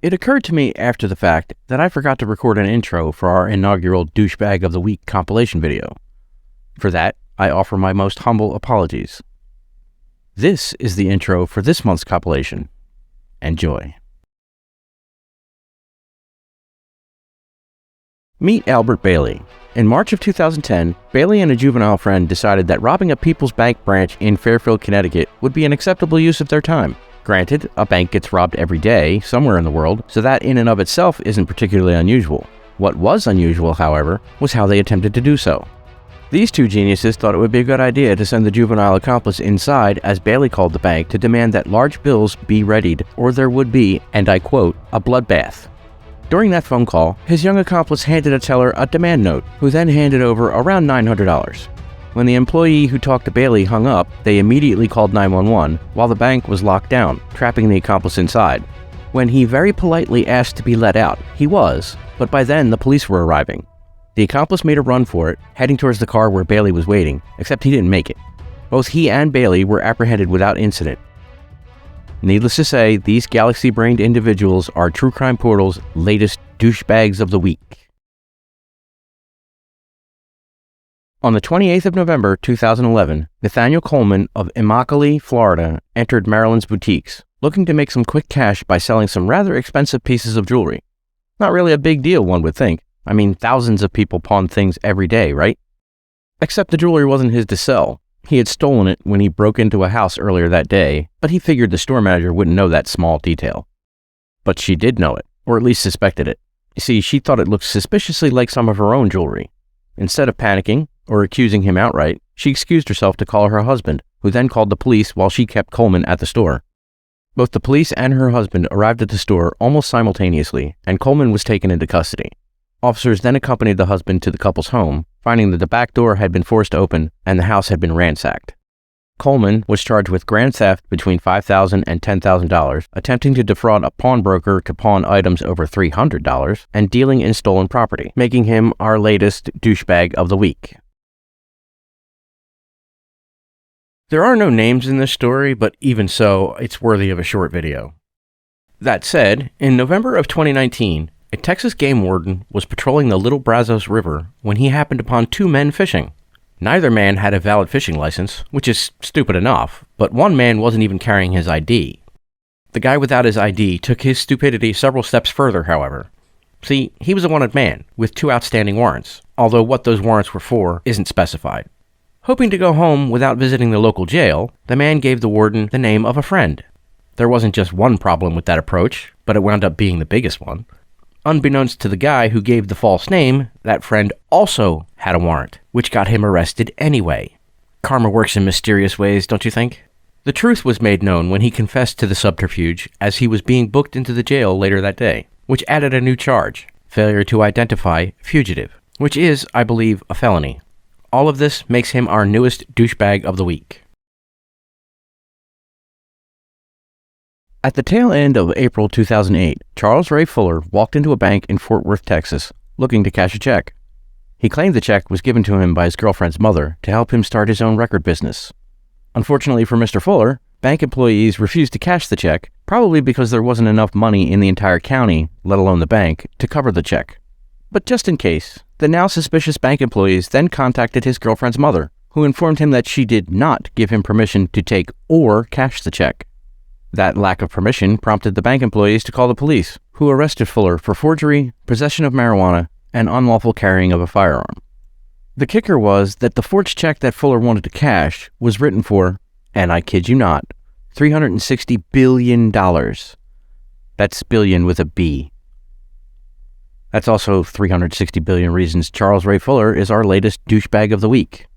It occurred to me after the fact that I forgot to record an intro for our inaugural Douchebag of the Week compilation video. For that, I offer my most humble apologies. This is the intro for this month's compilation. Enjoy. Meet Albert Bailey. In March of 2010, Bailey and a juvenile friend decided that robbing a People's Bank branch in Fairfield, Connecticut would be an acceptable use of their time. Granted, a bank gets robbed every day, somewhere in the world, so that in and of itself isn't particularly unusual. What was unusual, however, was how they attempted to do so. These two geniuses thought it would be a good idea to send the juvenile accomplice inside, as Bailey called the bank, to demand that large bills be readied, or there would be, and I quote, a bloodbath. During that phone call, his young accomplice handed a teller a demand note, who then handed over around $900. When the employee who talked to Bailey hung up, they immediately called 911 while the bank was locked down, trapping the accomplice inside. When he very politely asked to be let out, he was, but by then the police were arriving. The accomplice made a run for it, heading towards the car where Bailey was waiting, except he didn't make it. Both he and Bailey were apprehended without incident. Needless to say, these galaxy-brained individuals are True Crime Portal's latest douchebags of the week. On the 28th of November 2011, Nathaniel Coleman of Immokalee, Florida, entered Maryland's boutiques, looking to make some quick cash by selling some rather expensive pieces of jewelry. Not really a big deal, one would think. I mean, thousands of people pawn things every day, right? Except the jewelry wasn't his to sell. He had stolen it when he broke into a house earlier that day, but he figured the store manager wouldn't know that small detail. But she did know it, or at least suspected it. You see, she thought it looked suspiciously like some of her own jewelry. Instead of panicking, or accusing him outright, she excused herself to call her husband, who then called the police while she kept Coleman at the store. Both the police and her husband arrived at the store almost simultaneously, and Coleman was taken into custody. Officers then accompanied the husband to the couple's home, finding that the back door had been forced open and the house had been ransacked. Coleman was charged with grand theft between $5,000 and $10,000, attempting to defraud a pawnbroker to pawn items over $300, and dealing in stolen property, making him our latest douchebag of the week. There are no names in this story, but even so, it's worthy of a short video. That said, in November of 2019, a Texas game warden was patrolling the Little Brazos River when he happened upon two men fishing. Neither man had a valid fishing license, which is stupid enough, but one man wasn't even carrying his ID. The guy without his ID took his stupidity several steps further, however. See, he was a wanted man, with two outstanding warrants, although what those warrants were for isn't specified. Hoping to go home without visiting the local jail, the man gave the warden the name of a friend. There wasn't just one problem with that approach, but it wound up being the biggest one. Unbeknownst to the guy who gave the false name, that friend also had a warrant, which got him arrested anyway. Karma works in mysterious ways, don't you think? The truth was made known when he confessed to the subterfuge as he was being booked into the jail later that day, which added a new charge, failure to identify fugitive, which is, I believe, a felony. All of this makes him our newest douchebag of the week. At the tail end of April 2008, Charles Ray Fuller walked into a bank in Fort Worth, Texas, looking to cash a check. He claimed the check was given to him by his girlfriend's mother to help him start his own record business. Unfortunately for Mr. Fuller, bank employees refused to cash the check, probably because there wasn't enough money in the entire county, let alone the bank, to cover the check. But just in case, the now suspicious bank employees then contacted his girlfriend's mother, who informed him that she did not give him permission to take or cash the check. That lack of permission prompted the bank employees to call the police, who arrested Fuller for forgery, possession of marijuana, and unlawful carrying of a firearm. The kicker was that the forged check that Fuller wanted to cash was written for, and I kid you not, $360 billion. That's billion with a B. That's also 360 billion reasons Charles Ray Fuller is our latest douchebag of the week.